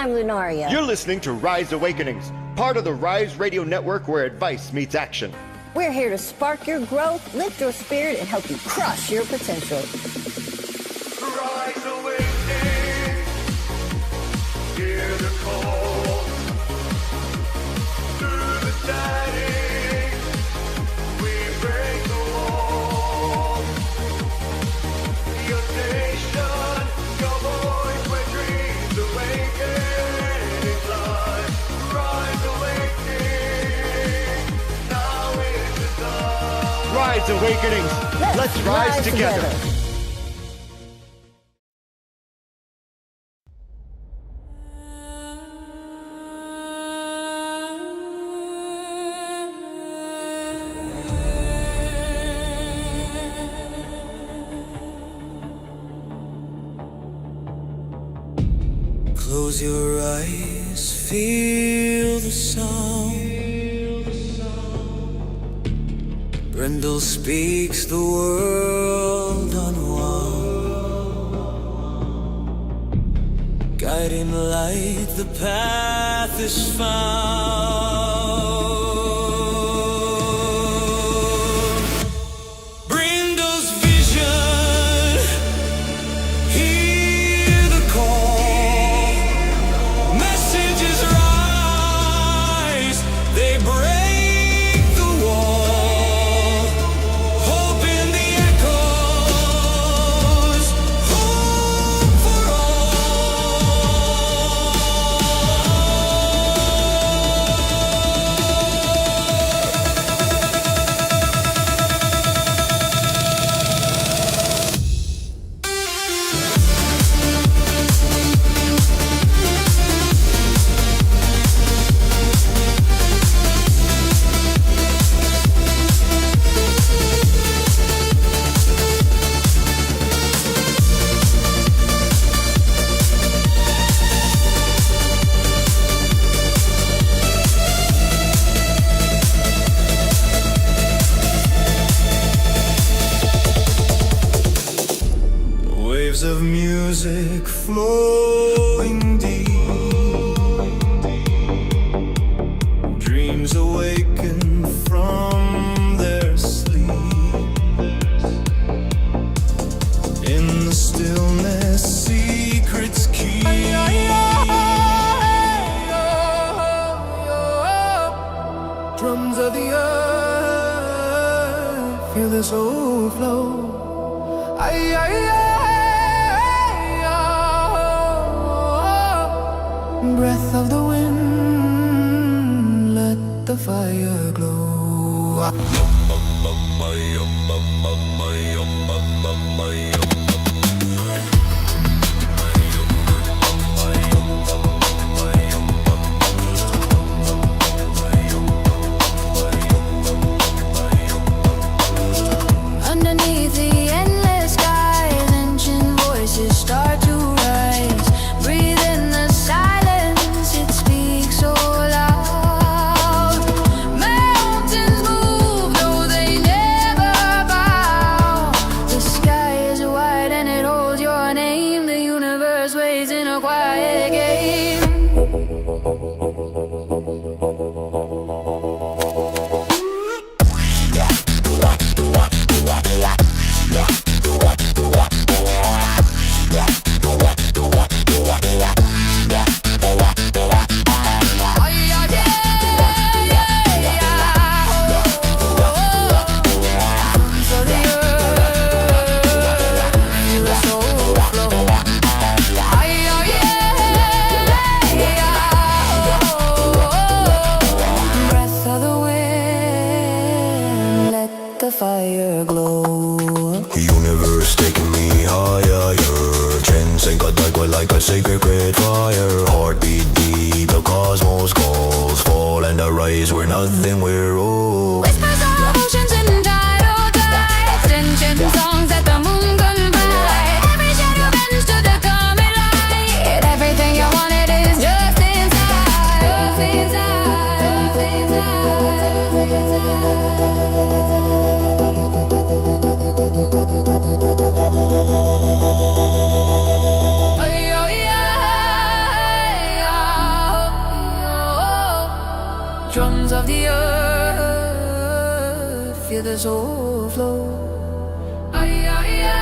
I'm Lunaria. You're listening to Rise Awakenings, part of the Rise Radio Network where advice meets action. We're here to spark your growth, lift your spirit, and help you crush your potential. Rise Awakenings, hear the call. Through the static, we break the wall. Your station, your voice, where dreams awaken in life. Rise Awakening, now is the time. Rise Awakenings, let's rise together. Close your eyes, feel the sound. Brindle speaks the world unwound. Guiding light, the path is found. Brindle's vision, hear the call. Messages rise, they break the wall. Hope in the echoes, hope for waves of music flowing deep. Dreams awaken from their sleep. In the stillness, secrets keep. Drums of the earth, feel the soul flow. Breath of the wind, let the fire glow. Underneath the endless skies, ancient voices start to rise. Breathe in the silence, it speaks so loud. Mountains move, though they never bow. The sky is wide and it holds your name. The universe waits in a quiet game. Breath of the wind, let the fire glow. Universe taking me higher. Chance ain't got like a sacred great fire. Heartbeat beat, the cosmos calls. Fall and arise, we're nothing, we're all. Whispers of oceans and tidal tides, ancient songs that the moon confide. Every shadow bends to the common light. Everything you wanted is just inside. Just inside. Just inside. drums of the earth, feel the soul flow. Ay, ay, ay.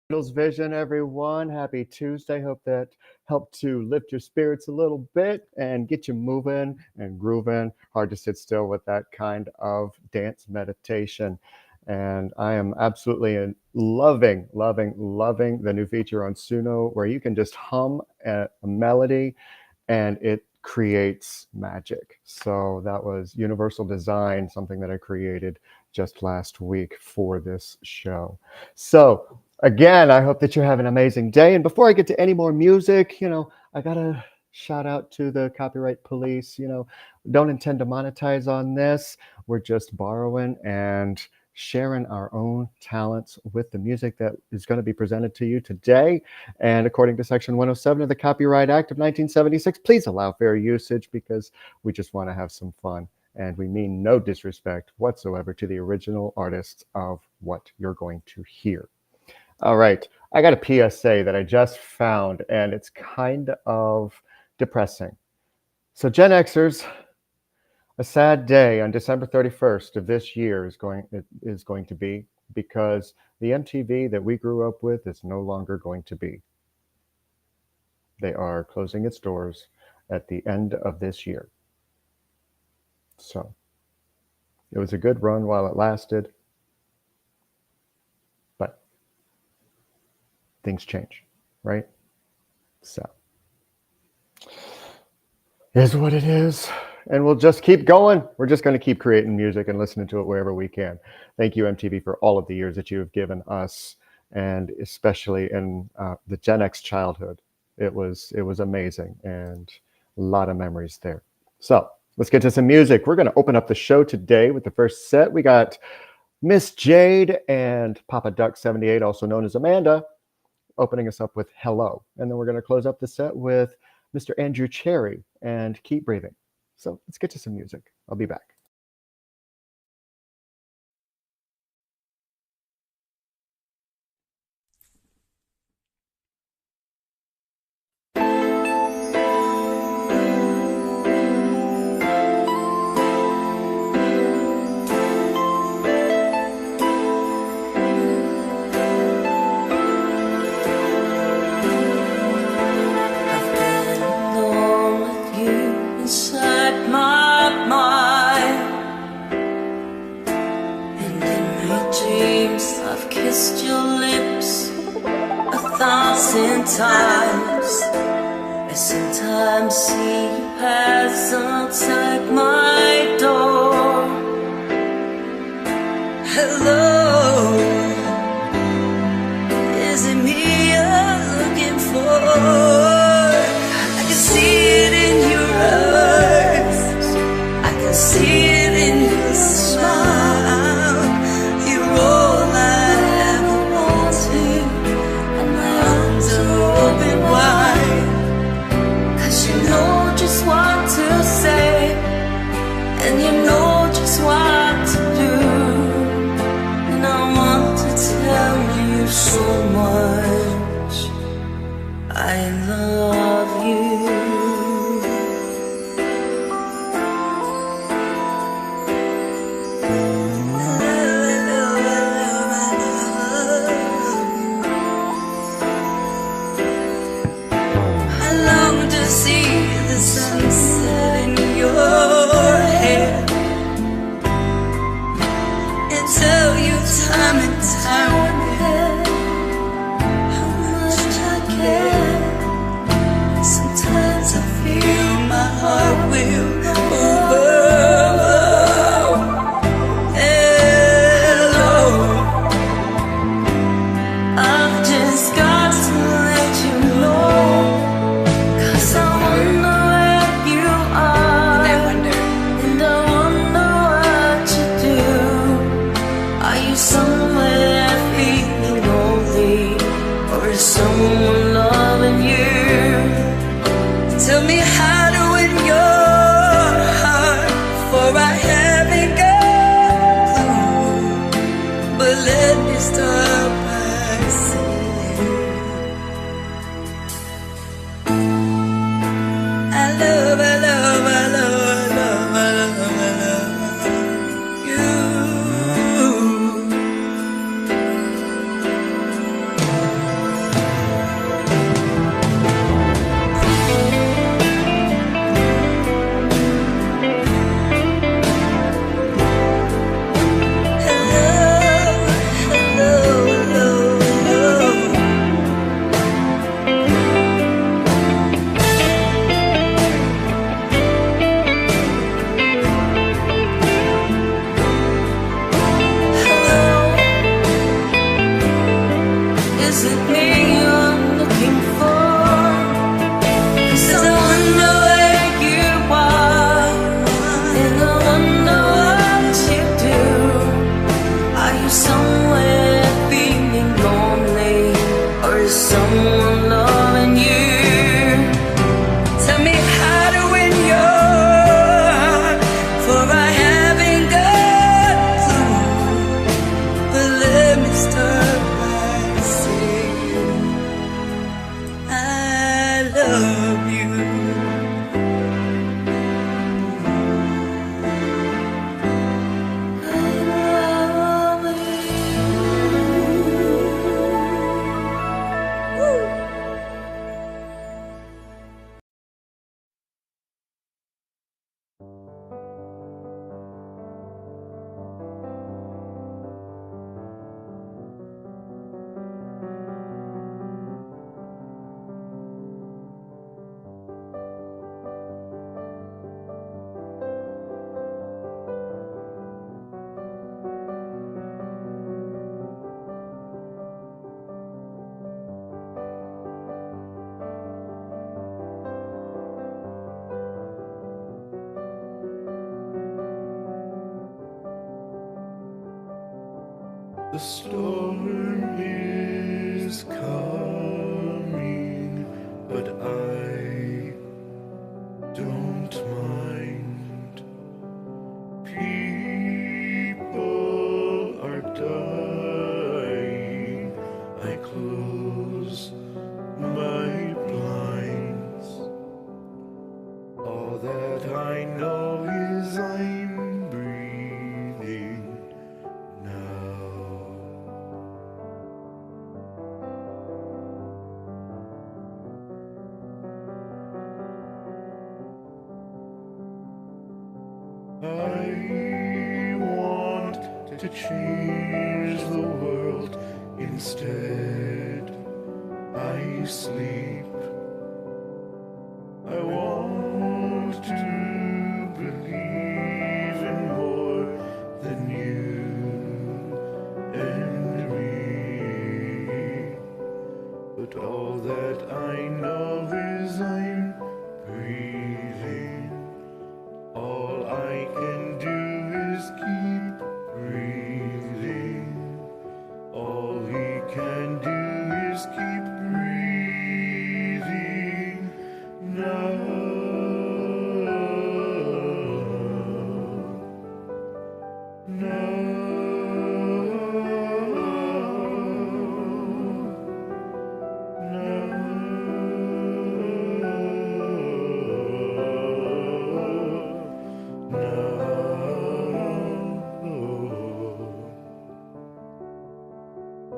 Brindle's Vision, everyone. Happy Tuesday. Hope that helped to lift your spirits a little bit and get you moving and grooving. Hard to sit still with that kind of dance meditation. And I am absolutely loving the new feature on Zeno where you can just hum a melody and it creates magic. So that was Universal Design, something that I created just last week for this show. So again, I hope that you have an amazing day. And before I get to any more music, I gotta shout out to the copyright police. Don't intend to monetize on this. We're just borrowing and sharing our own talents with the music that is going to be presented to you today. And according to Section 107 of the Copyright Act of 1976, please allow fair usage because we just want to have some fun. And we mean no disrespect whatsoever to the original artists of what you're going to hear. All right, I got a PSA that I just found, and it's kind of depressing. So Gen Xers, a sad day on December 31st of this year is going to be because the MTV that we grew up with is no longer going to be. They are closing its doors at the end of this year. So it was a good run while it lasted, but things change, right? So is what it is. And we'll just keep going. We're just going to keep creating music and listening to it wherever we can. Thank you, MTV, for all of the years that you have given us, and especially in the Gen X childhood. It was amazing, and a lot of memories there. So let's get to some music. We're going to open up the show today with the first set. We got Miss Jade and Papa Duck 78, also known as Amanda, opening us up with Hello. And then we're going to close up the set with Mr. Andrew Cherry and Keep Breathing. So let's get to some music. I'll be back. kissed your lips 1,000 times. I sometimes see you pass outside my door. Hello, is it me you're looking for? I can see it in your eyes, I can see it in your smile. You're all I ever wanted, and my arms are open wide. 'Cause you know just what to say, and you know just what to do. And I want to tell you so much, I love you. I long to see the sunset in your hair and tell you time and time again how much I care. Sometimes I feel my heart will overflow. Hello, I've just got to let you know, 'cause I wonder where you are, and I wonder what you do. Are you somewhere feeling lonely, or is someone loving you? Tell me how to win your heart, for I haven't got a clue. But let me start by saying I love, I love, I love, I love, I love, I love you. Is it me you're looking for? 'Cause I wonder where you are, and I wonder what you do. Are you somewhere feeling lonely, or is someone loving you? Tell me how to win your heart, for I haven't got a clue. But let me start by saying I love you. I love you. Woo. The storm is coming, but I don't mind. People are dying. I close my blinds. All that I know is I'm breathing now. I want to change the world Instead, I sleep. I want to believe in more than you and me. But all that I know is I'm breathing. All I can do is keep breathing. All we can do is keep breathing now.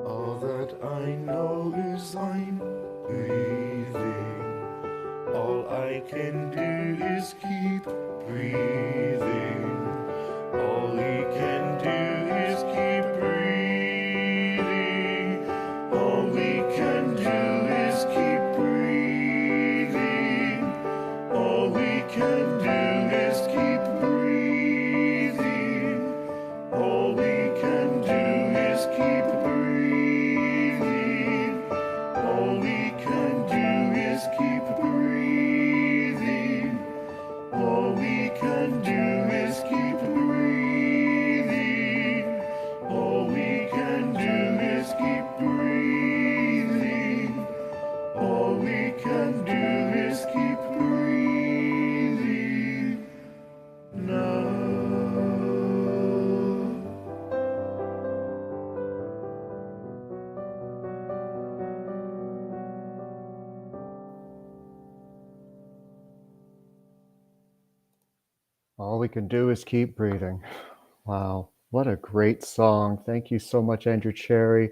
All that I know is I'm breathing. All I can do is keep breathing. All we can do is keep breathing. All we can do is keep breathing. All we can do is keep breathing. All we can do is keep breathing. All we can do is keep breathing. All we can do is keep breathing. All we can do is keep breathing. All we can do is keep breathing now. All we can do is keep breathing. Wow, what a great song. Thank you so much, Andrew Cherry.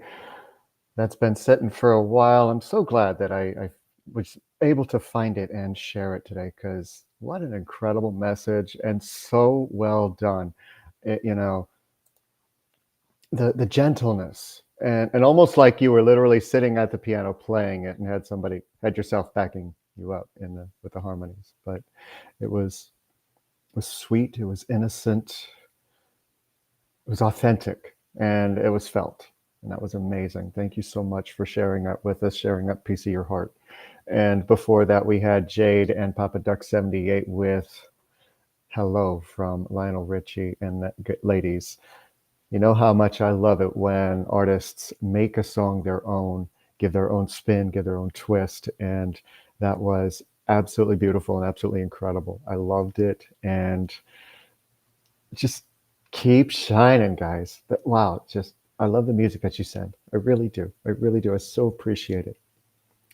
That's been sitting for a while. I'm so glad that I was able to find it and share it today, because what an incredible message and so well done. You know, the gentleness and almost like you were literally sitting at the piano playing it and had yourself backing you up with the harmonies. But it was sweet, it was innocent, it was authentic, and it was felt. And that was amazing. Thank you so much for sharing that with us, sharing that piece of your heart. And before that, we had Jade and Papa Duck 78 with Hello from Lionel Richie. And ladies, you know how much I love it when artists make a song their own, give their own spin, give their own twist. And that was absolutely beautiful and absolutely incredible. I loved it. And just keep shining, guys. Wow, I love the music that you send. I really do. I really do. I so appreciate it.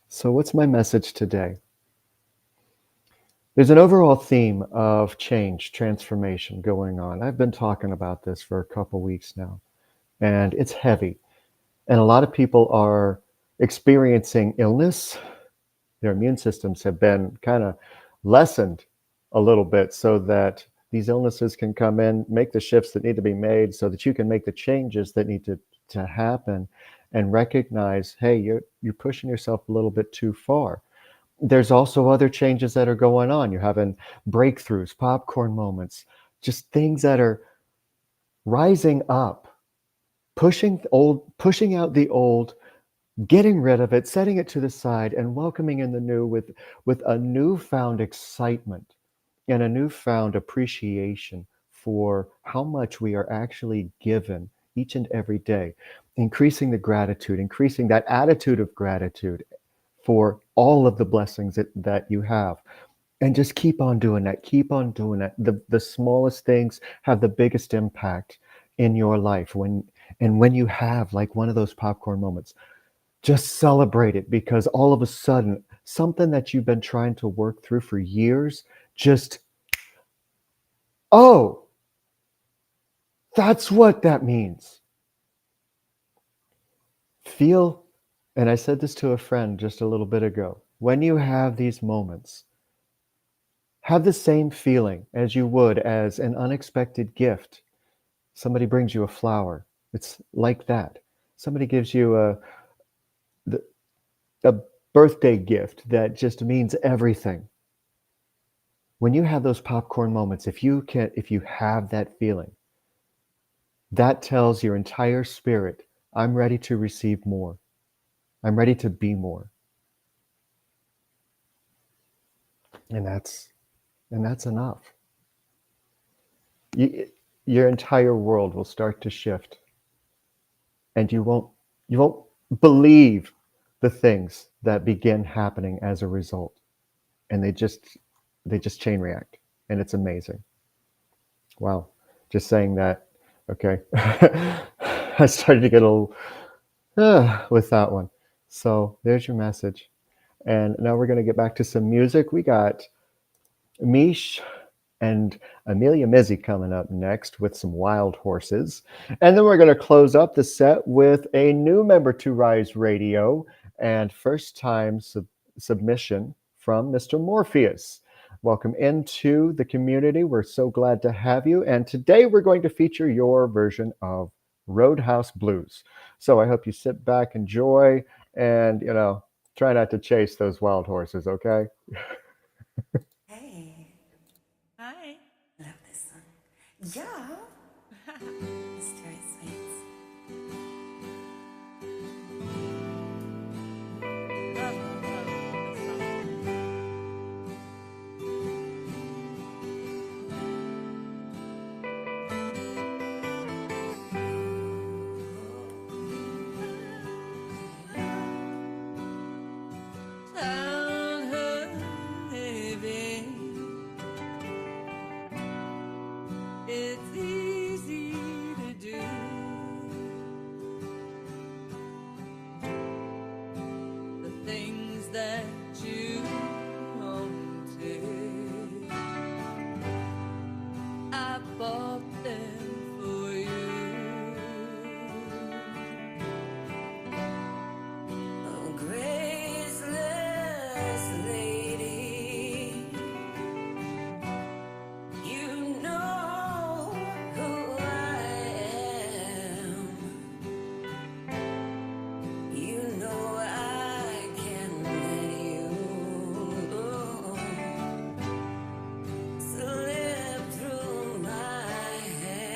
So what's my message today? There's an overall theme of change, transformation going on. I've been talking about this for a couple weeks now, and it's heavy. And a lot of people are experiencing illness. Their immune systems have been kind of lessened a little bit so that these illnesses can come in, make the shifts that need to be made so that you can make the changes that need to happen and recognize, hey, you're pushing yourself a little bit too far. There's also other changes that are going on. You're having breakthroughs, popcorn moments, just things that are rising up, pushing out the old, getting rid of it, setting it to the side, and welcoming in the new with a newfound excitement and a newfound appreciation for how much we are actually given each and every day, increasing the gratitude, increasing that attitude of gratitude for all of the blessings that you have. And just keep on doing that. Keep on doing that. The smallest things have the biggest impact in your life. When you have like one of those popcorn moments, just celebrate it, because all of a sudden, something that you've been trying to work through for years, just, oh, that's what that means. Feel, and I said this to a friend just a little bit ago, when you have these moments, have the same feeling as you would as an unexpected gift. Somebody brings you a flower. It's like that. somebody gives you a birthday gift that just means everything. When you have those popcorn moments, if you have that feeling, that tells your entire spirit, I'm ready to receive more. I'm ready to be more. And that's enough. Your entire world will start to shift, and you won't believe the things that begin happening as a result, and they just chain react, and it's amazing. Wow, just saying that. Okay. I started to get a little with that one. So there's your message, and now we're going to get back to some music. We got Mish and Amelia Mizzy coming up next with some Wild Horses. And then we're going to close up the set with a new member to Rise Radio and first time submission from Mr. Morpheus. Welcome into the community. We're so glad to have you. And today we're going to feature your version of Roadhouse Blues. So I hope you sit back, enjoy, and, try not to chase those wild horses, okay? Hey, Hi. love this song. Yeah. It's very sweet. Love this song. Tell her, baby, it's easy to do. The things that you wanted, I bought them for you. Oh, graceless lady, you know who I am. You know I can let you slip through my hands.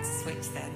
switch then.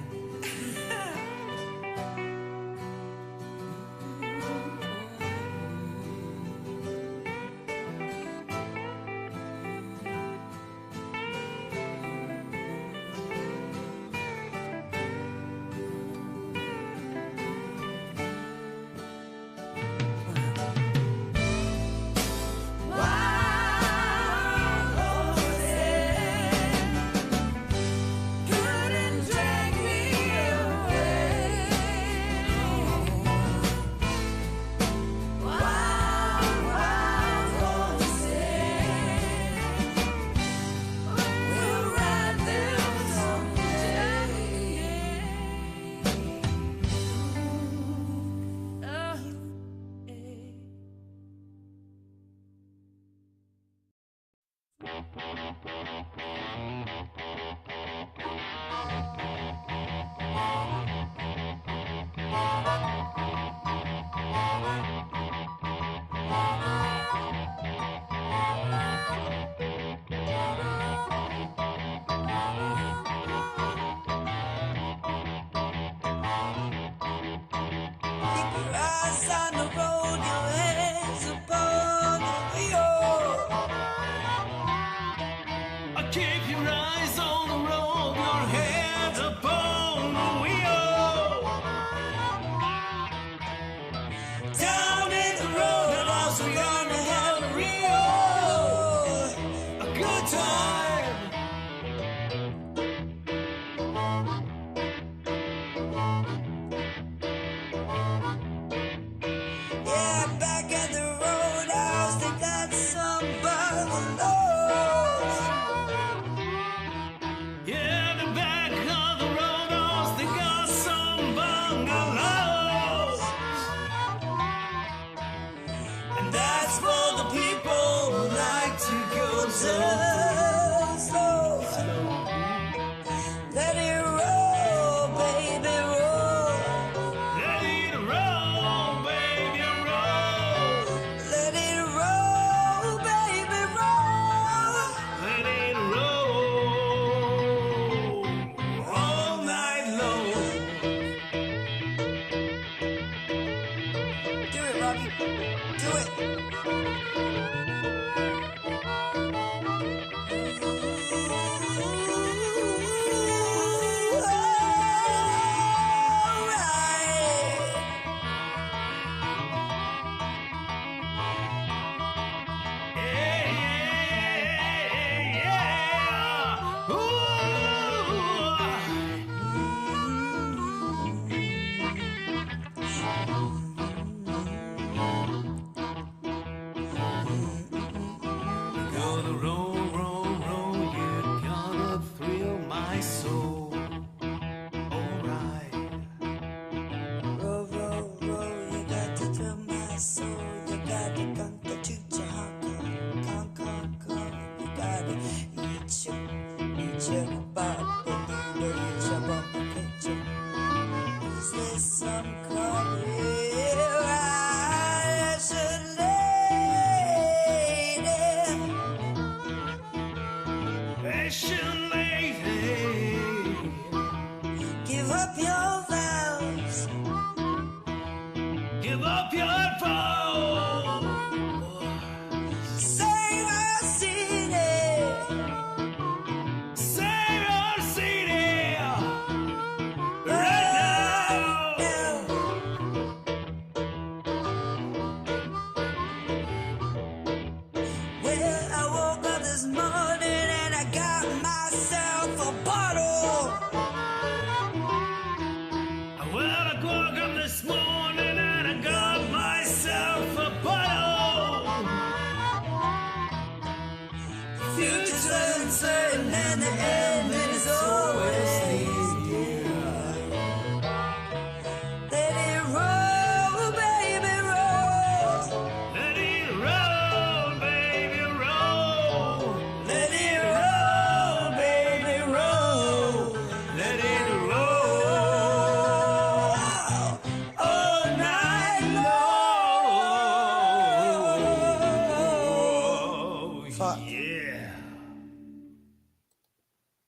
Well, I woke up this morning and I got myself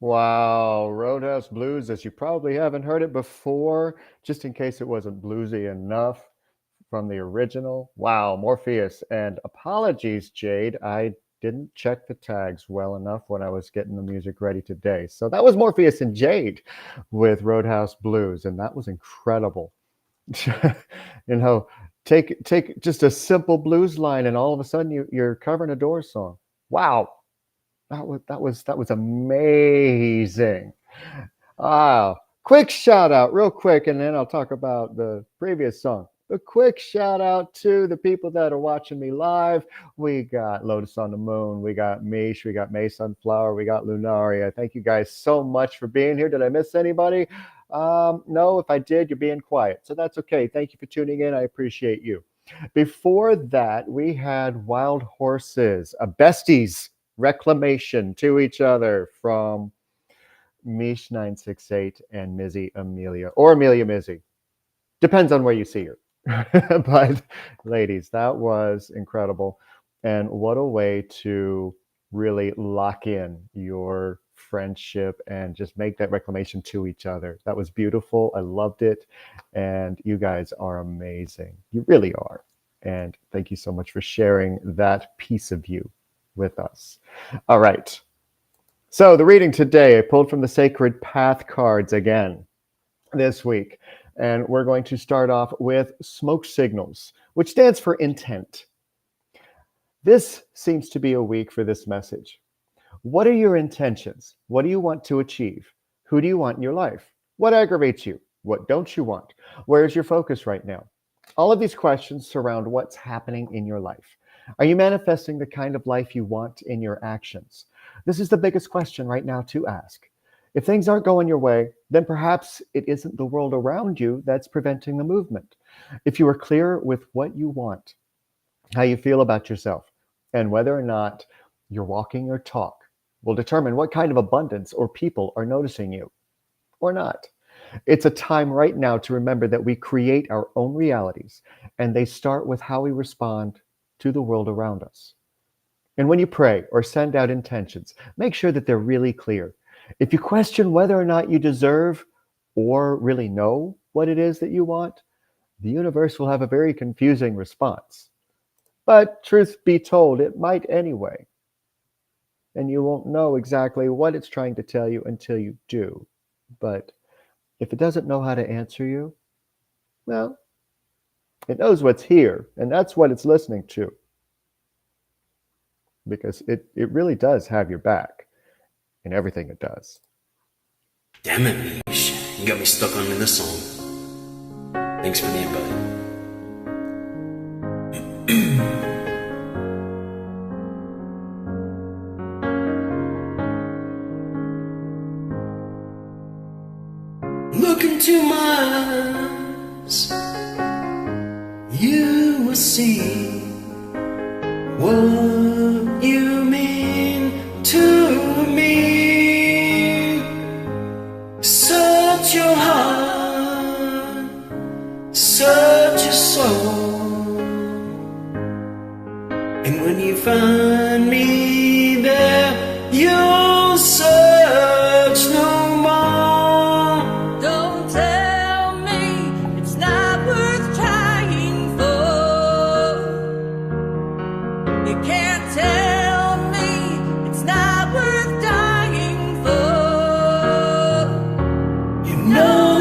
Wow, Roadhouse Blues, as you probably haven't heard it before, just in case it wasn't bluesy enough from the original. Wow, Morpheus. And apologies, Jade, I didn't check the tags well enough when I was getting the music ready today. So that was Morpheus and Jade with Roadhouse Blues, and that was incredible. You know, take just a simple blues line, and all of a sudden you're covering a Doors song. Wow, that was amazing. Wow. Quick shout out, real quick, and then I'll talk about the previous song. A quick shout out to the people that are watching me live. We got Lotus on the Moon, we got Mish, we got May Sunflower, we got Lunaria. Thank you guys so much for being here. Did I miss anybody? No, if I did, you're being quiet. So that's okay. Thank you for tuning in. I appreciate you. Before that, we had Wild Horses, a besties reclamation to each other from Mish 968 and Mizzy Amelia, or Amelia Mizzy. Depends on where you see her. But ladies, that was incredible. And what a way to really lock in your friendship and just make that reclamation to each other. That was beautiful. I loved it. And you guys are amazing. You really are. And thank you so much for sharing that piece of you with us. All right. So the reading today, I pulled from the Sacred Path cards again this week. And we're going to start off with smoke signals, which stands for intent. This seems to be a week for this message. What are your intentions? What do you want to achieve? Who do you want in your life? What aggravates you? What don't you want? Where's your focus right now? All of these questions surround what's happening in your life. Are you manifesting the kind of life you want in your actions? This is the biggest question right now to ask. If things aren't going your way, then perhaps it isn't the world around you that's preventing the movement. If you are clear with what you want, how you feel about yourself, and whether or not you're walking your talk, will determine what kind of abundance or people are noticing you or not. It's a time right now to remember that we create our own realities, and they start with how we respond to the world around us. And when you pray or send out intentions, make sure that they're really clear. If you question whether or not you deserve or really know what it is that you want, the universe will have a very confusing response. But truth be told, it might anyway. And you won't know exactly what it's trying to tell you until you do. But if it doesn't know how to answer you, well, it knows what's here, and that's what it's listening to. Because it really does have your back in everything it does. Damn it, Mish. You got me stuck on this song. Thanks for the invite. Look into my eyes, you will see what you mean to me. Search your heart, search your soul, and when you find me there, you'll search no more. Don't tell me it's not worth trying for. You can't tell me it's not worth dying for. You know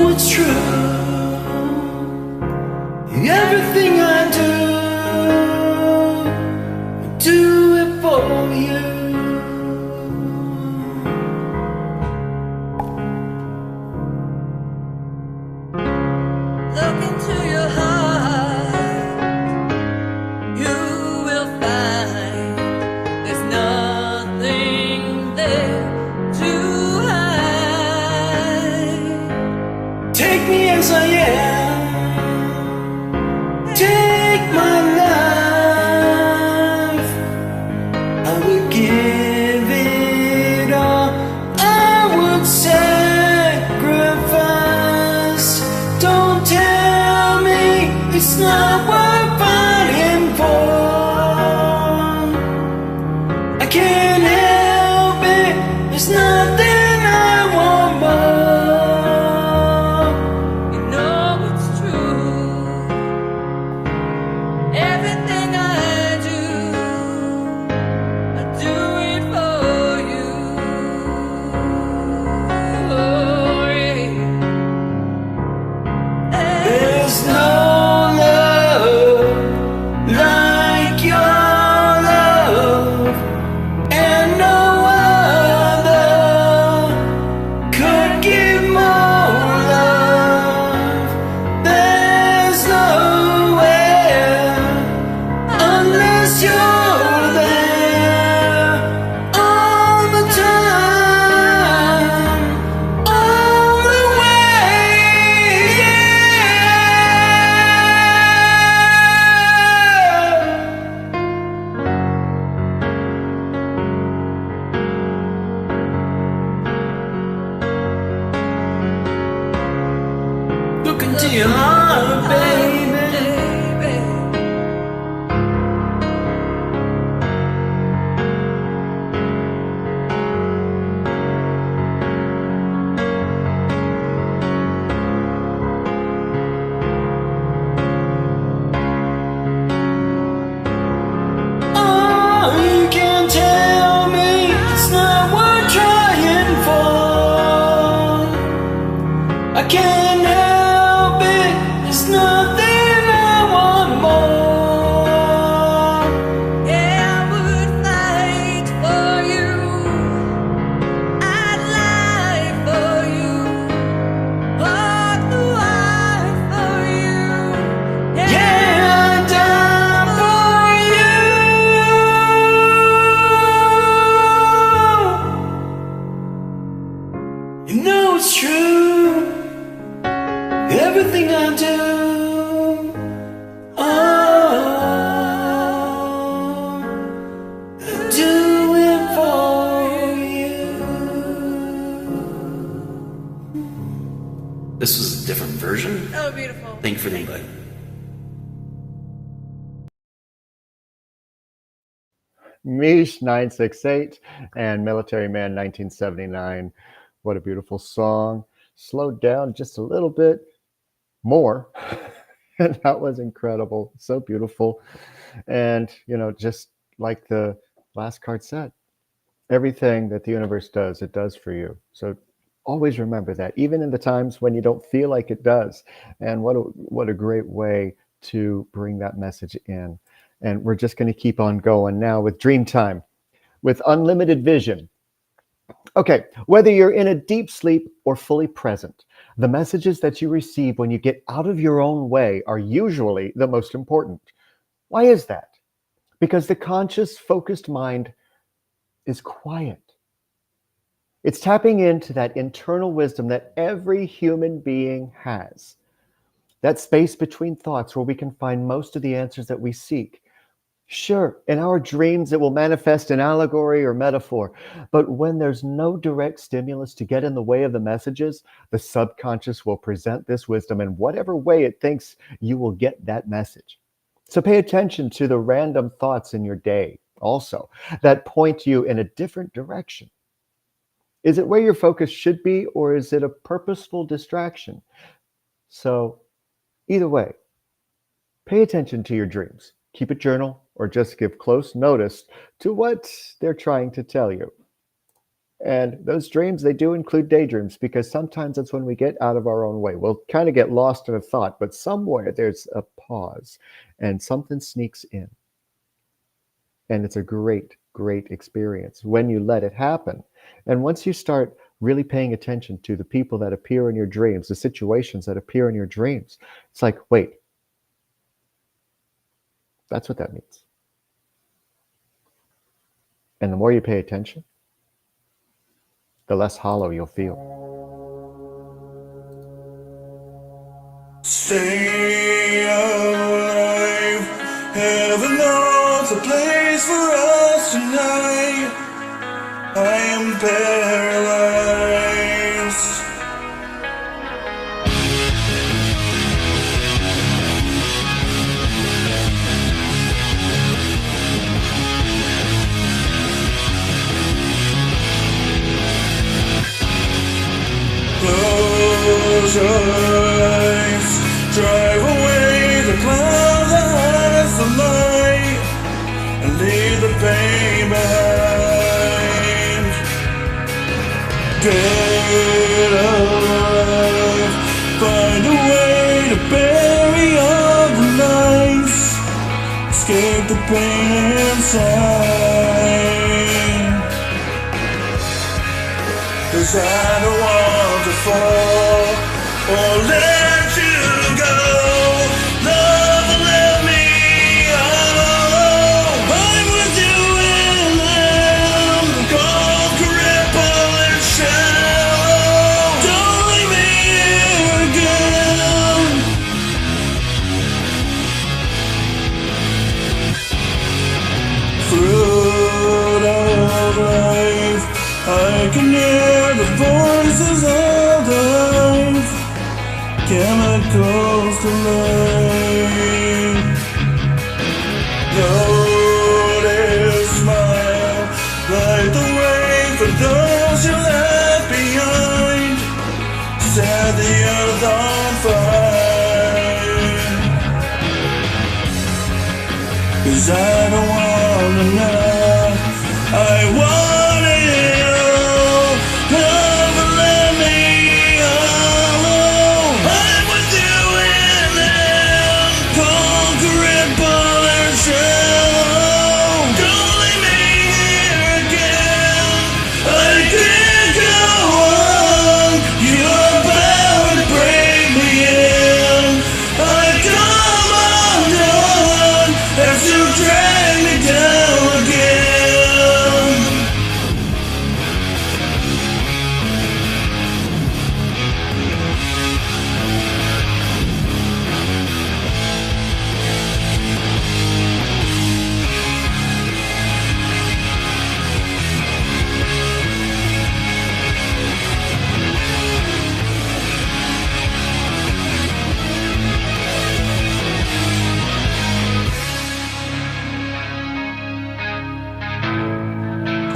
your heart, baby. Oh, you can tell me it's not worth trying for. I can't help it, there's nothing I want more. Yeah, I would fight for you. I'd lie for you. Walk the wire for you. Yeah, I'd die for you. You know it's true, everything I do. Oh, I do it for you. This was a different version. Oh, beautiful. Thank you for the invite. Mish 968 and Military Man 1979. What a beautiful song. Slowed down just a little bit more. And that was incredible. So beautiful. And, you know, just like the last card said, everything that the universe does, it does for you. So always remember that, even in the times when you don't feel like it does. And what a great way to bring that message in. And we're just going to keep on going now with Dream Time, with unlimited vision. Okay, whether you're in a deep sleep or fully present, the messages that you receive when you get out of your own way are usually the most important. Why is that? Because the conscious, focused mind is quiet. It's tapping into that internal wisdom that every human being has. That space between thoughts where we can find most of the answers that we seek. Sure, in our dreams, it will manifest in allegory or metaphor, but when there's no direct stimulus to get in the way of the messages, the subconscious will present this wisdom in whatever way it thinks you will get that message. So pay attention to the random thoughts in your day also that point you in a different direction. Is it where your focus should be, or is it a purposeful distraction? So either way, pay attention to your dreams. Keep a journal or just give close notice to what they're trying to tell you. And those dreams, they do include daydreams, because sometimes that's when we get out of our own way. We'll kind of get lost in a thought, but somewhere there's a pause and something sneaks in. And it's a great, great experience when you let it happen. And once you start really paying attention to the people that appear in your dreams, the situations that appear in your dreams, it's like, wait, that's what that means. And the more you pay attention, the less hollow you'll feel. Stay alive. Heaven knows a place for us tonight. I am paralyzed. Close your eyes, drive away the cloud that hides the light, and leave the pain behind. Get alive, find a way to bury all the nights, escape the pain inside. 'Cause I don't want to fall or let you go. Love and let me alone. I'm with you in them. Cold, crippled and shallow. Don't leave me here again. Fruit of life, I can hear the voices of the tonight. Notice smile, light the way for those you left behind. Set the earth on fire. 'Cause I don't want enough, I want it all. Never let me alone. I'm with you in them. Conquer it, but and shallow. Don't leave me here again. I can't go on. You're bound to break me in. I come undone as you drag me down again.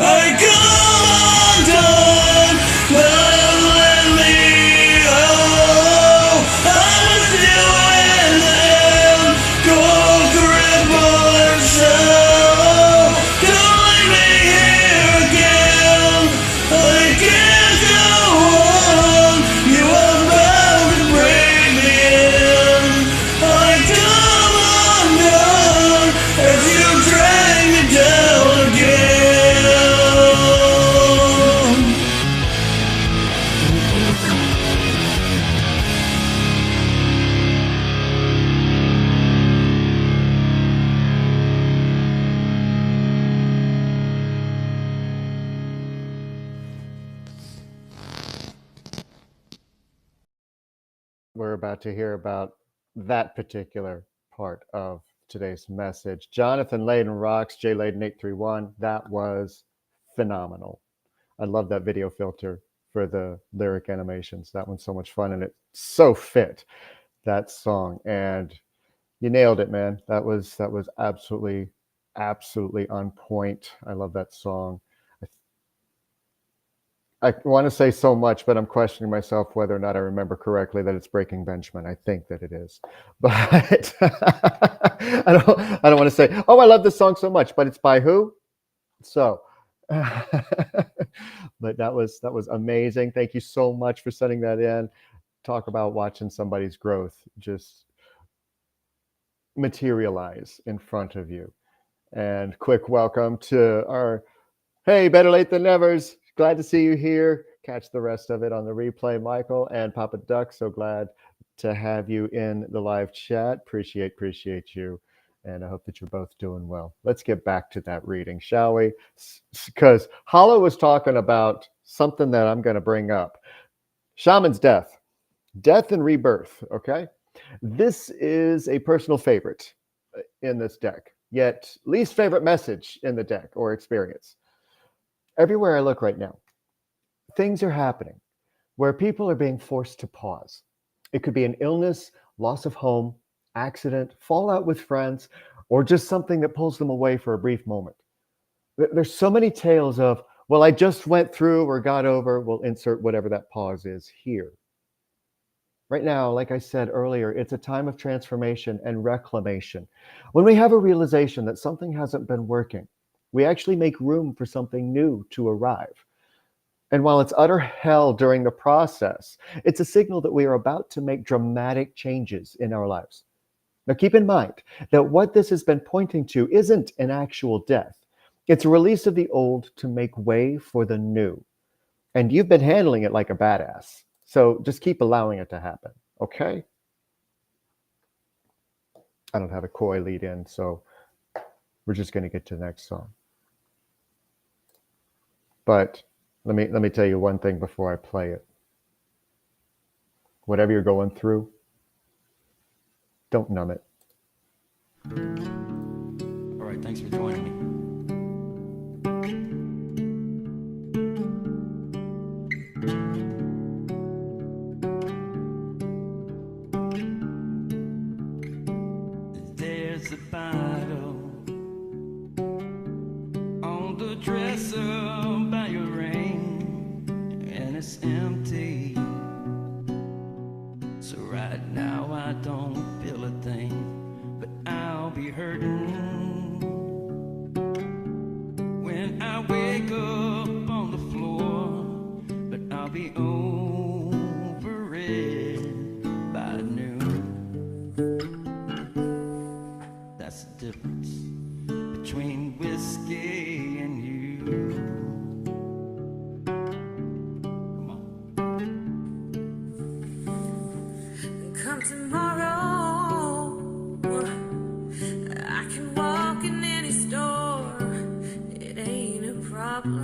I come undone, but let me go. I'm with you in them. Conquer it, but and shallow. Don't leave me here again. I can't go on. You are bound to break me in. I come undone as you drag me down again. We're about to hear about that particular part of today's message. Jonathan Layden rocks, J Layden 831. That was phenomenal. I love that video filter for the lyric animations. That one's so much fun, and it so fit that song. And you nailed it, man. That was absolutely on point. I love that song. I want to say so much, but I'm questioning myself whether or not I remember correctly that it's Breaking Benjamin. I think that it is, but I don't want to say, oh, I love this song so much, but it's by who? So, but that was amazing. Thank you so much for sending that in. Talk about watching somebody's growth just materialize in front of you. And quick welcome to our, hey, better late than nevers. Glad to see you here. Catch the rest of it on the replay, Michael and Papa Duck. So glad to have you in the live chat. Appreciate you. And I hope that you're both doing well. Let's get back to that reading, shall we? Because Hollow was talking about something that I'm going to bring up. Shaman's death and rebirth, okay? This is a personal favorite in this deck, yet least favorite message in the deck or experience. Everywhere I look right now, things are happening where people are being forced to pause. It could be an illness, loss of home, accident, fallout with friends, or just something that pulls them away for a brief moment. There's so many tales of, well, I just went through or got over. We'll insert whatever that pause is here. Right now, like I said earlier, it's a time of transformation and reclamation. When we have a realization that something hasn't been working, we actually make room for something new to arrive. And while it's utter hell during the process, it's a signal that we are about to make dramatic changes in our lives. Now, keep in mind that what this has been pointing to isn't an actual death. It's a release of the old to make way for the new. And you've been handling it like a badass. So just keep allowing it to happen, okay? I don't have a coy lead in, so we're just going to get to the next song. But let me tell you one thing before I play it. Whatever you're going through, don't numb it. All right, thanks for joining me. tomorrow. I can walk in any store, it ain't a problem.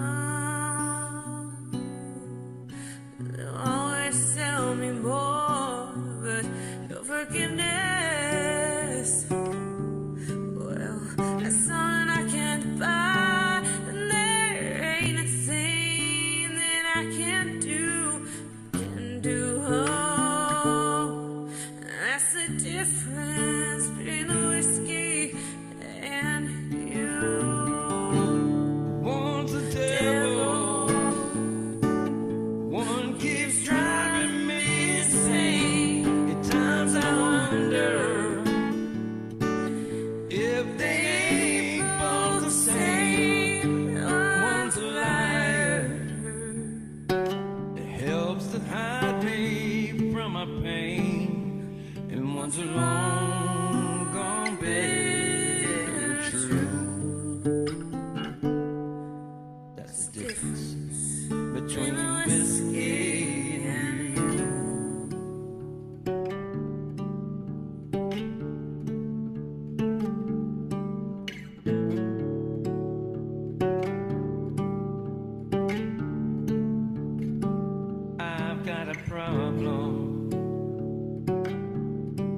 They'll always sell me more, but your forgiveness, well, that's something I can't buy, and there ain't a thing that I can do. Oh, that's the difference between the whiskey and you. One's the devil, one keeps driving me insane. At times I wonder if they ain't both the same. One's a liar, it helps to hide me from my pain, and one's a long gone bed true. That's the difference between whiskey and you. I've got a problem,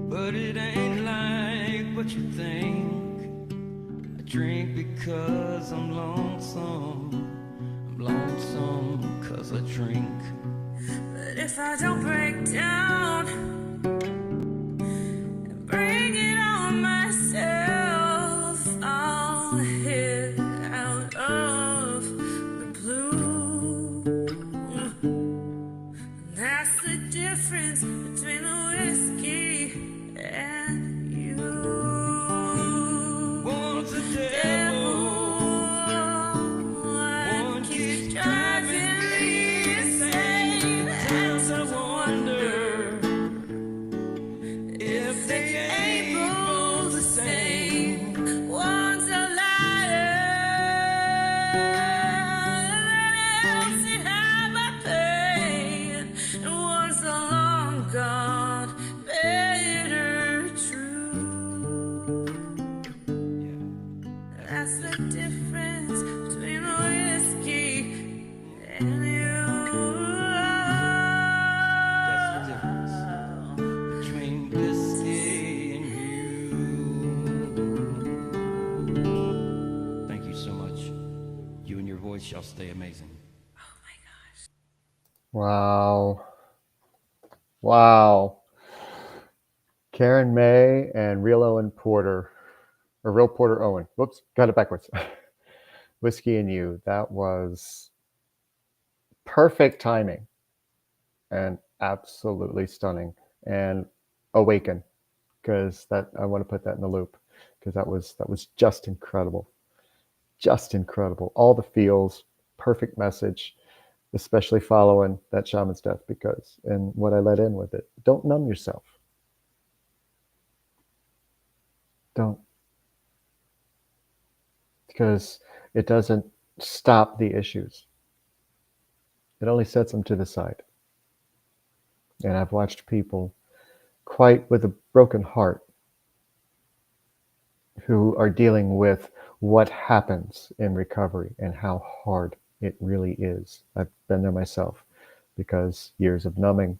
but it ain't like what you think. I drink because I'm lonesome. I'm lonesome because I drink. But if I don't break down and bring it on myself, I'll hit out of the blue. That's the difference between the whiskey and you. One's a devil, one keeps driving me insane. times I wonder if they ain't both the same. One's a liar, that helps to hide my pain, and one's a long gone better true. That's the difference between the whiskey and you. That's the difference between whiskey and you. Thank you so much. You and your voice shall stay amazing. Wow. Wow. Karen May and Real Owen Porter, or Real Porter Owen. Whoops, got it backwards. Whiskey and You. That was perfect timing and absolutely stunning. And Awaken, because that I want to put that in the loop, because that was just incredible. Just incredible. All the feels, perfect message, especially following that shaman's death, because, and what I let in with it, don't numb yourself. Don't. Because it doesn't stop the issues. It only sets them to the side. And I've watched people quite with a broken heart who are dealing with what happens in recovery and how hard it really is. I've been there myself, because years of numbing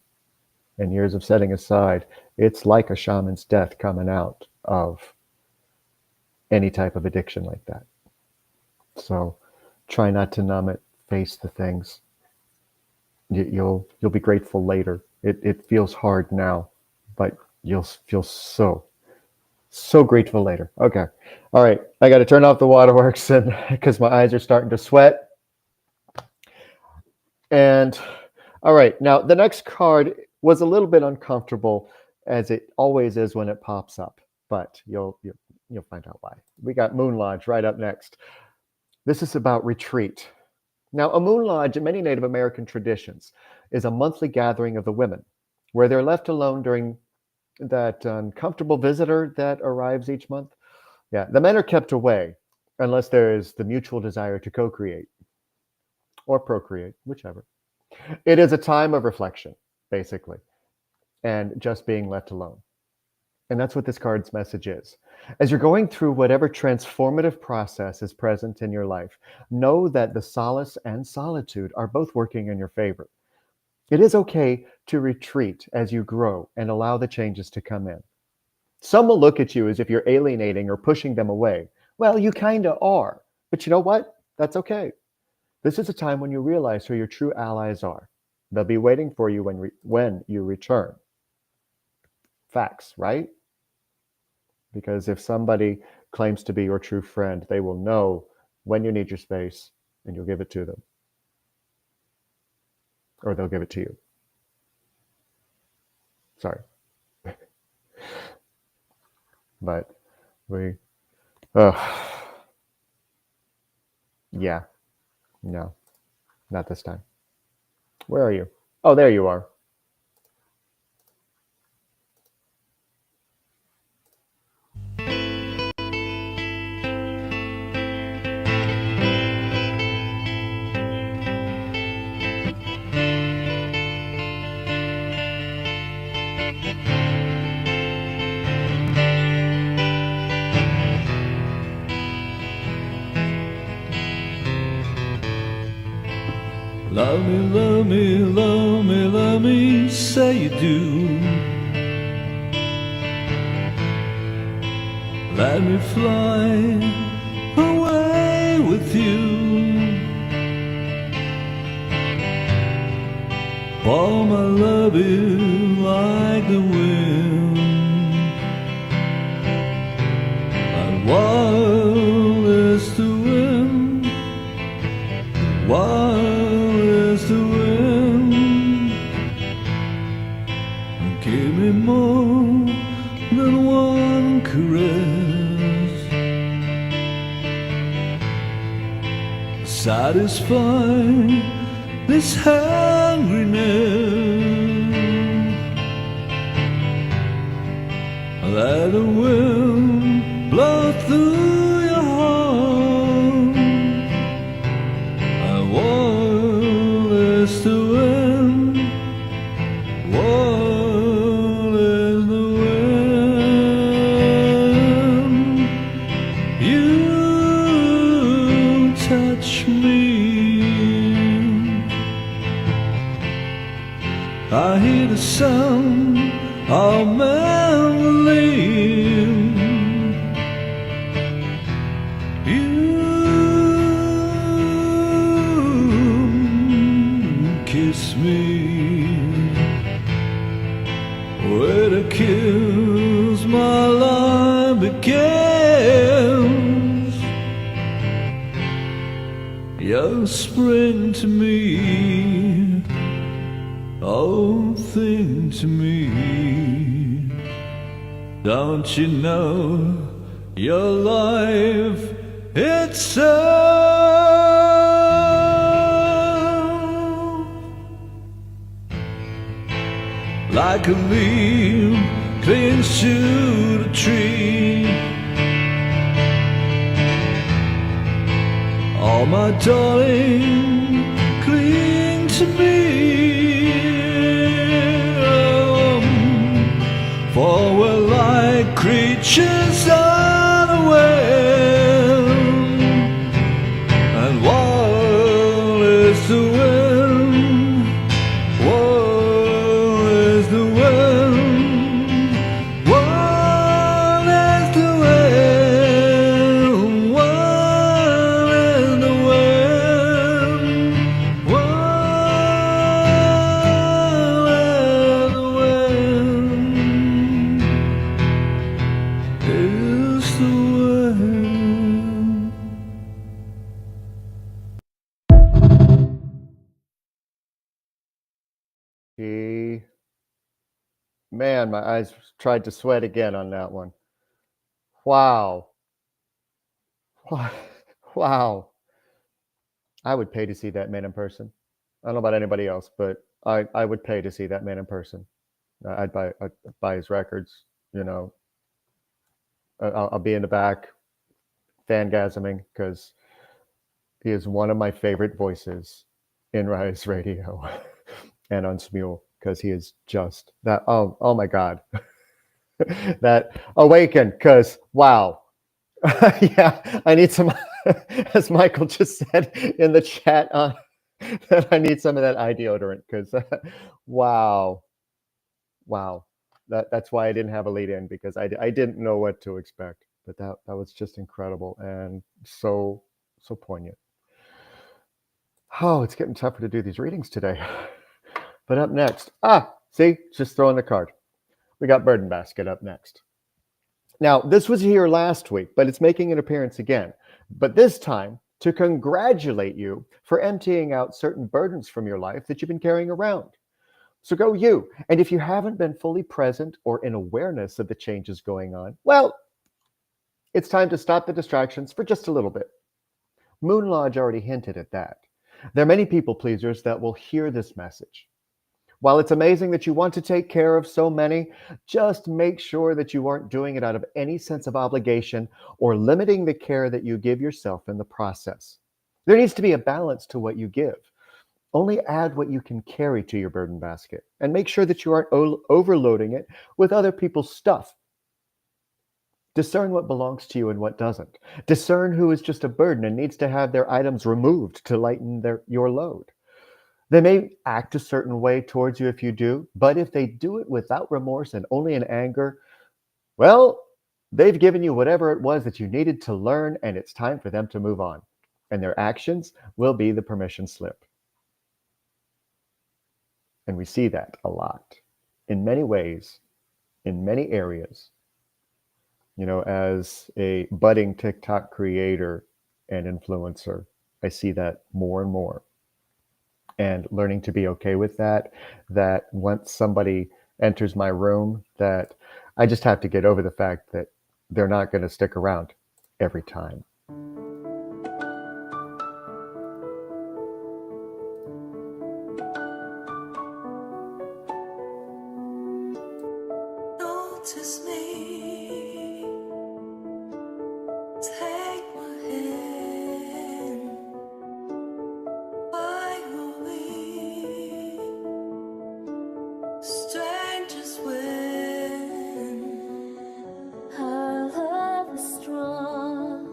and years of setting aside, it's like a shaman's death coming out of any type of addiction like that. So try not to numb it, face the things. You'll be grateful later. It feels hard now, but you'll feel so grateful later. Okay. All right. I got to turn off the waterworks, and because my eyes are starting to sweat. And all right, now the next card was a little bit uncomfortable, as it always is when it pops up, but you'll find out why. We got Moon Lodge right up next. This is about retreat. Now, a Moon Lodge in many Native American traditions is a monthly gathering of the women, where they're left alone during that uncomfortable visitor that arrives each month. Yeah, the men are kept away unless there is the mutual desire to co-create or procreate, whichever. It is a time of reflection, basically. and just being left alone. And that's what this card's message is. As you're going through whatever transformative process is present in your life, know that the solace and solitude are both working in your favor. It is okay to retreat as you grow and allow the changes to come in. Some will look at you as if you're alienating or pushing them away. Well, you kind of are. But you know what? That's okay. This is a time when you realize who your true allies are. They'll be waiting for you when you return. Facts, right? Because if somebody claims to be your true friend, they will know when you need your space and you'll give it to them. Or they'll give it to you. Sorry. But yeah, no, not this time. Where are you? Oh, there you are. Love me, love me, love me, love me, say you do. Let me fly away with you. For my love is like the wind, and wild is the wind, wild is the wind, and give me more than one caress, satisfy this hungriness. Let the wind blow through your heart, and what is the wind? What is the wind? You touch me, I hear the sound of mandolin. You kiss me with a kiss, my life begins. You spring to me, oh, thing to me. Don't you know your life itself? Like a leaf clings to the tree. Oh, my darling, cling to me. For we're like creatures unaware, and what is the wind? What is the wind? What is the wind? What is the wind? What is the wind? Is the wind. Man, my eyes tried to sweat again on that one. Wow. Wow. I would pay to see that man in person. I don't know about anybody else, but I would pay to see that man in person. I'd buy his records, you know. I'll be in the back fangasming because he is one of my favorite voices in Rise Radio and on Smule. because he is just that. Oh my God. That awaken, because wow. Yeah, I need some, as Michael just said in the chat, that I need some of that eye deodorant, because wow. That's why I didn't have a lead in, because I didn't know what to expect. But that was just incredible and so poignant. Oh, it's getting tougher to do these readings today. But up next, see, just throwing the card. We got Burden Basket up next. Now, this was here last week, but it's making an appearance again. But this time to congratulate you for emptying out certain burdens from your life that you've been carrying around. So go you. And if you haven't been fully present or in awareness of the changes going on, well, it's time to stop the distractions for just a little bit. Moon Lodge already hinted at that. There are many people pleasers that will hear this message. While it's amazing that you want to take care of so many, just make sure that you aren't doing it out of any sense of obligation or limiting the care that you give yourself in the process. There needs to be a balance to what you give. Only add what you can carry to your burden basket, and make sure that you aren't overloading it with other people's stuff. Discern what belongs to you and what doesn't. Discern who is just a burden and needs to have their items removed to lighten your load. They may act a certain way towards you if you do, but if they do it without remorse and only in anger, well, they've given you whatever it was that you needed to learn, and it's time for them to move on. And their actions will be the permission slip. And we see that a lot, in many ways, in many areas. You know, as a budding TikTok creator and influencer, I see that more and more. And learning to be okay with that once somebody enters my room, that I just have to get over the fact that they're not going to stick around every time. Notice me, take my hand. Why are we strangers when Our love is strong.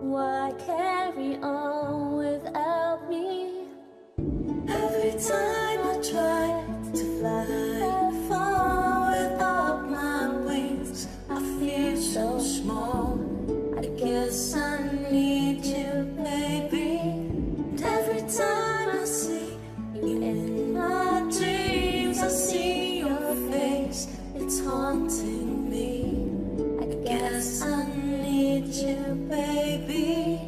Why carry on without me? every time I try to fly, fall without my wings, I feel so small. I guess I need you, baby. And every time I see you in my dreams, I see your face. It's haunting me. I guess I need you, baby.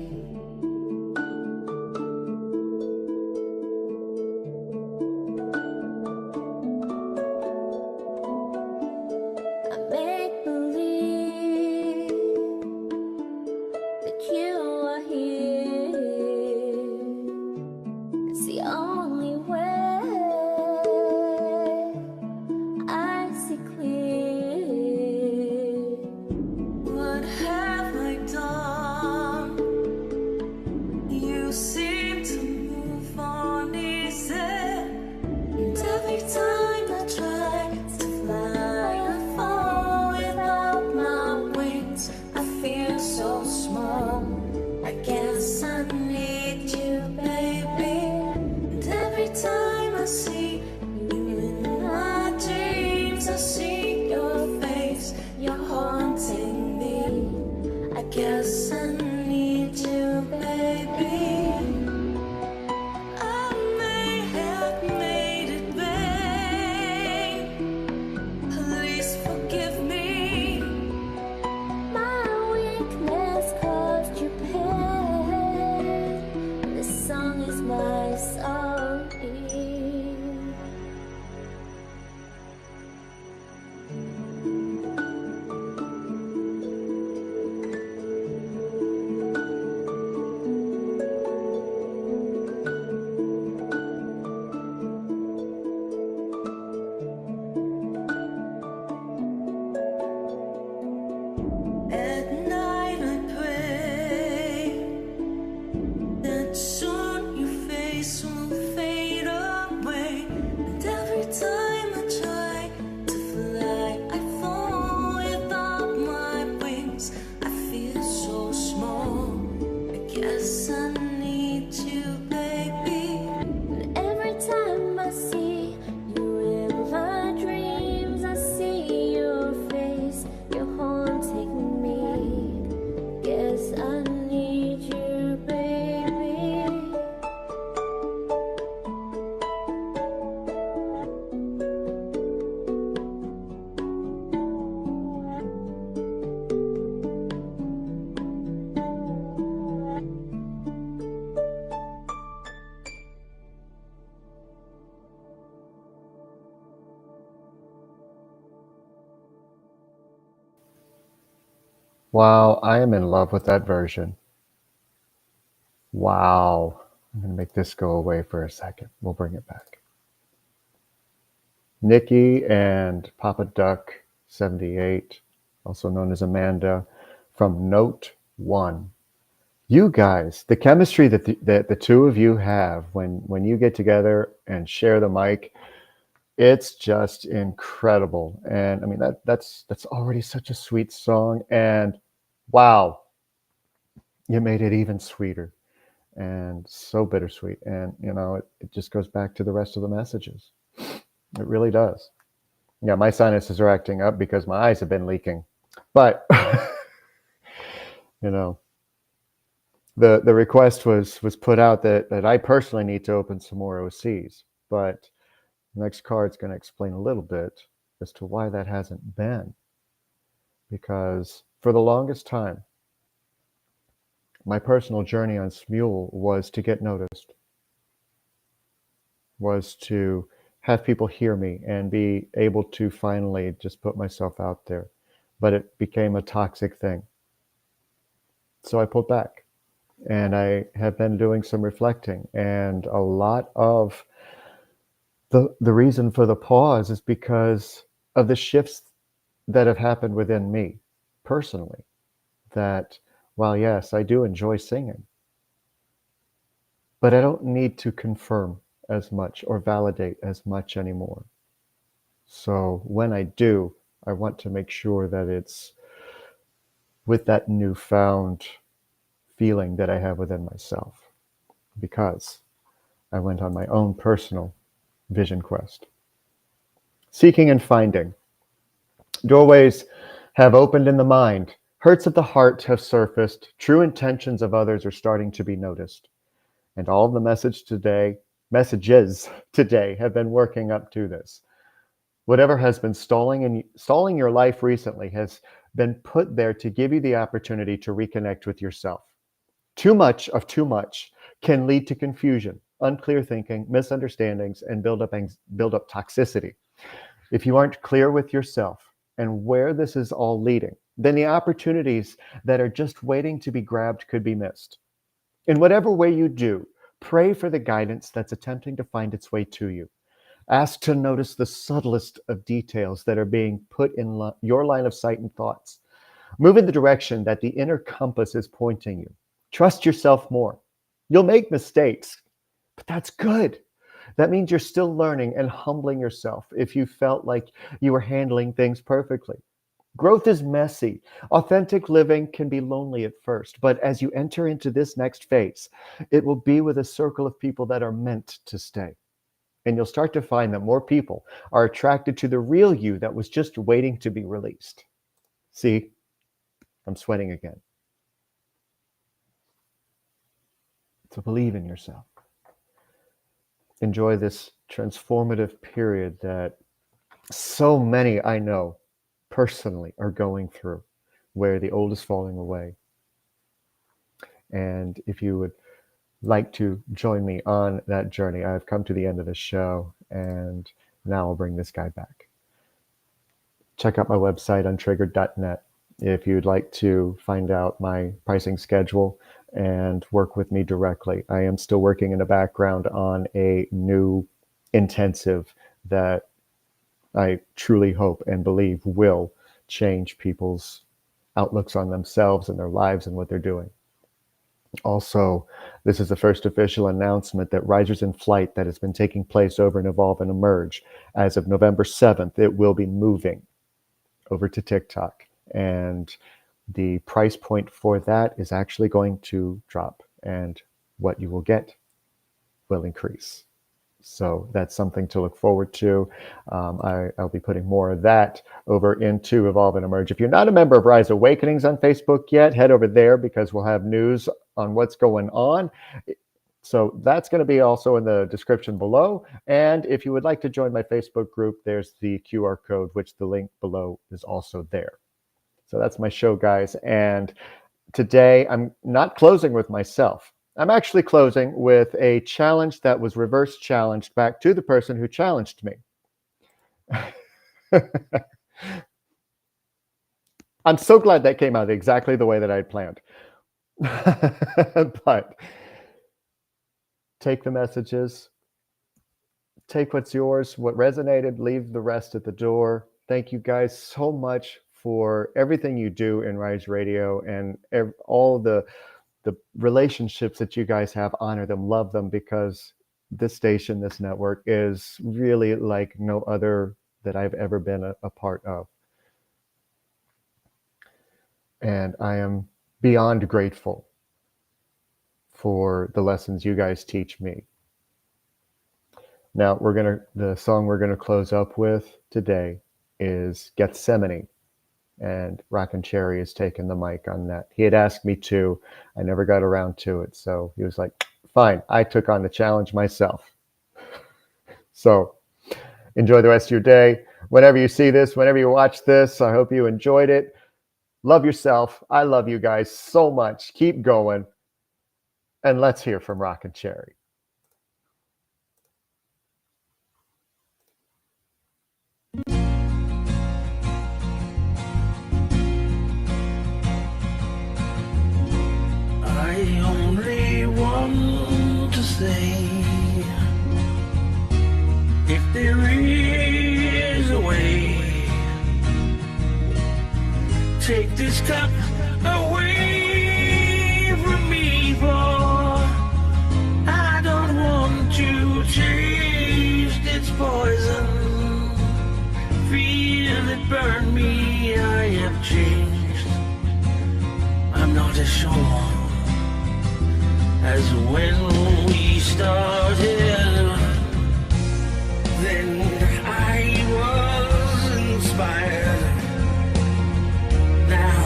I make believe that you are here. It's the only way I see clear. What have I done? You seem to move on easy. And every time I try to fly, I fall without my wings. I feel so small. I guess I need you, baby. And every time I see you in my dreams, I see your face. You're haunting me. I guess I need you, baby. I may have made it better. Wow, I am in love with that version. Wow. I'm going to make this go away for a second. We'll bring it back. Nikki and Papa Duck 78, also known as Amanda, from Note 1. You guys, the chemistry that the two of you have when you get together and share the mic, it's just incredible. And I mean that's already such a sweet song, and wow, you made it even sweeter and so bittersweet. And it just goes back to the rest of the messages. It really does. Yeah, my sinuses are acting up because my eyes have been leaking. But you know, the request was put out that I personally need to open some more OCs. But the next card's going to explain a little bit as to why that hasn't been. Because for the longest time, my personal journey on Smule was to get noticed, was to have people hear me and be able to finally just put myself out there. But it became a toxic thing. So I pulled back. And I have been doing some reflecting, and a lot of the reason for the pause is because of the shifts that have happened within me personally. That while yes, I do enjoy singing, but I don't need to confirm as much or validate as much anymore. So when I do, I want to make sure that it's with that newfound feeling that I have within myself, because I went on my own personal vision quest. Seeking and finding. Doorways have opened in the mind. Hurts of the heart have surfaced. True intentions of others are starting to be noticed. And all of the messages today have been working up to this. Whatever has been stalling your life recently has been put there to give you the opportunity to reconnect with yourself. Too much of too much can lead to confusion, unclear thinking, misunderstandings, and build up toxicity. If you aren't clear with yourself and where this is all leading, then the opportunities that are just waiting to be grabbed could be missed. In whatever way you do, pray for the guidance that's attempting to find its way to you. Ask to notice the subtlest of details that are being put in your line of sight and thoughts. Move in the direction that the inner compass is pointing you. Trust yourself more. You'll make mistakes, but that's good. That means you're still learning and humbling yourself if you felt like you were handling things perfectly. Growth is messy. Authentic living can be lonely at first, but as you enter into this next phase, it will be with a circle of people that are meant to stay. And you'll start to find that more people are attracted to the real you that was just waiting to be released. See, I'm sweating again. So believe in yourself. Enjoy this transformative period that so many I know personally are going through, where the old is falling away. And if you would like to join me on that journey, I've come to the end of the show, and now I'll bring this guy back. Check out my website, untriggered.net, if you'd like to find out my pricing schedule and work with me directly. I am still working in the background on a new intensive that I truly hope and believe will change people's outlooks on themselves and their lives and what they're doing. Also, this is the first official announcement that Risers in Flight that has been taking place over in Evolve and Emerge. As of November 7th, it will be moving over to TikTok. And the price point for that is actually going to drop, and what you will get will increase. So that's something to look forward to. I'll be putting more of that over into Evolve and Emerge. If you're not a member of Rise Awakenings on Facebook yet, head over there because we'll have news on what's going on. So that's going to be also in the description below. And if you would like to join my Facebook group, there's the QR code, which the link below is also there. So that's my show, guys. And today I'm not closing with myself. I'm actually closing with a challenge that was reverse challenged back to the person who challenged me. I'm so glad that came out exactly the way that I had planned. But take the messages, take what's yours, what resonated, leave the rest at the door. Thank you guys so much for everything you do in Rise Radio and all the relationships that you guys have. Honor them, love them, because this station, this network is really like no other that I've ever been a part of. And I am beyond grateful for the lessons you guys teach me. Now the song we're gonna close up with today is Gethsemane, and Rockin' Cherry has taken the mic on that. He had asked me to, I never got around to it, so he was like, fine, I took on the challenge myself. So enjoy the rest of your day. Whenever you see this, whenever you watch this, I hope you enjoyed it. Love yourself. I love you guys so much. Keep going. And let's hear from Rockin' Cherry. I only want to say, if there is a way, take this cup away from me, for I don't want to taste its poison. Feel it burn me, I have changed. I'm not as sure as when we started. Then I was inspired. Now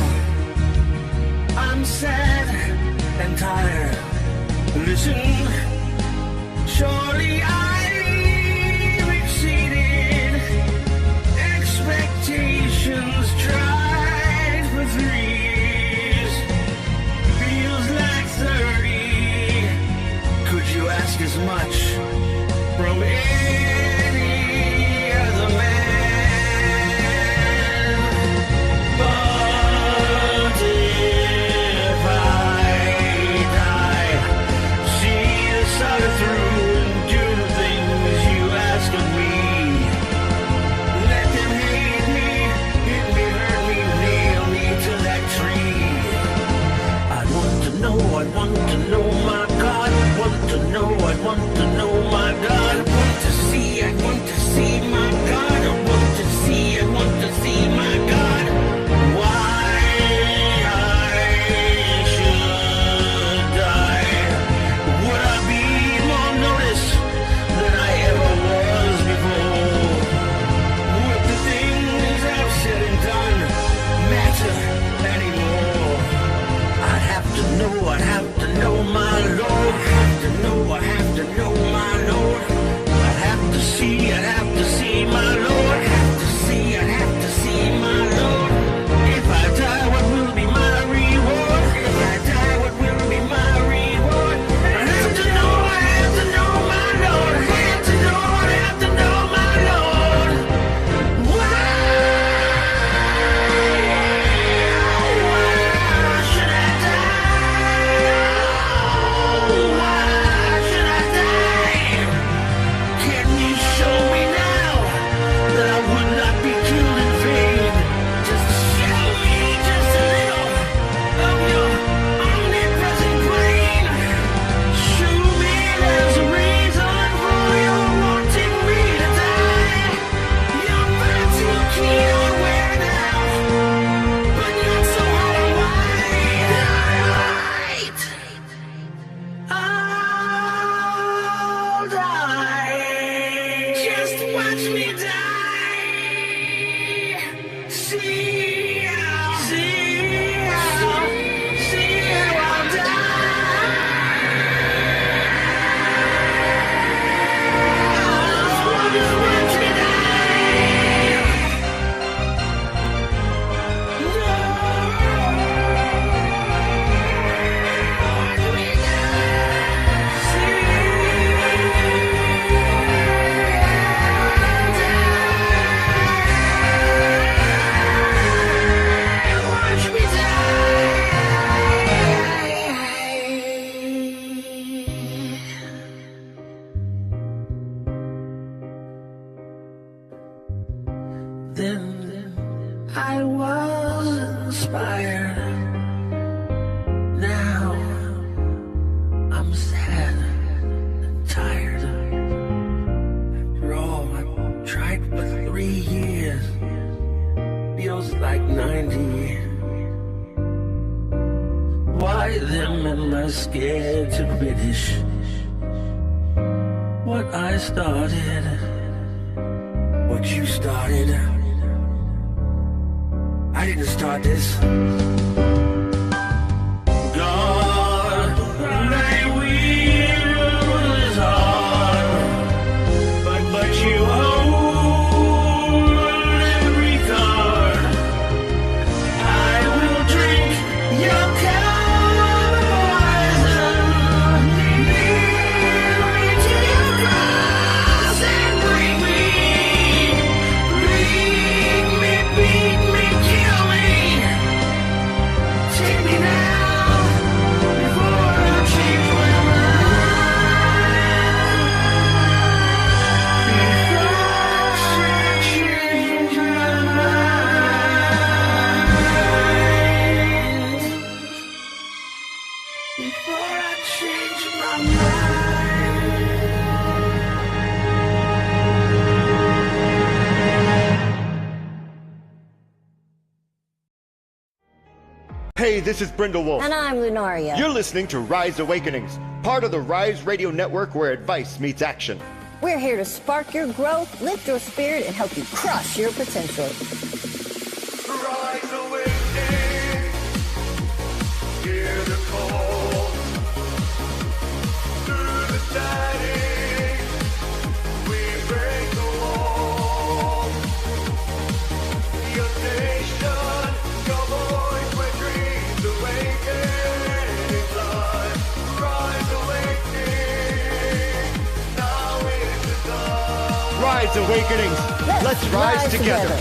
I'm sad and tired. Listen, surely I've exceeded expectations. Tried for 3 years, feels like 30. Could you ask as much from any other man? But if I die, see the saga through and do the things you ask of me. Let them hate me, hit me, hurt me, nail me to that tree. I want to know my God. Want to know, I want to know my God. I want to see my God. I want to see my God. Why I should die? Would I be more noticed than I ever was before? Would the things I've said and done matter anymore? I'd have to know my Lord. I have to know my Lord. I'd have to see my Lord. I'd have to see my Lord. If I die, what will be my reward? If I die, what will be my reward? I have to know my Lord. I have to know my Lord. Why should I die? Why should I die? Can you show me now that I Then I was inspired. Now I'm sad and tired. After all, I've tried for 3 years. Feels like 90 years. Why then am I scared to finish what I started? What you started? I didn't start this. God, thy will is hard, but you hold every card. I will drink your cup of poison, lead me to your cross and bring me, beat me, kill me. Take me now before I change my mind. Before I change my mind. Before I change my mind. Hey, this is Brindlewolf. And I'm Lunaria. You're listening to Rise Awakenings, part of the Rise Radio Network where advice meets action. We're here to spark your growth, lift your spirit, and help you crush your potential. Rise awakening, hear the call. Through the static, we break the wall. Your station, your voice, where dreams awaken in life. Rise awakening, now is the time. Rise Awakenings. Let's rise together.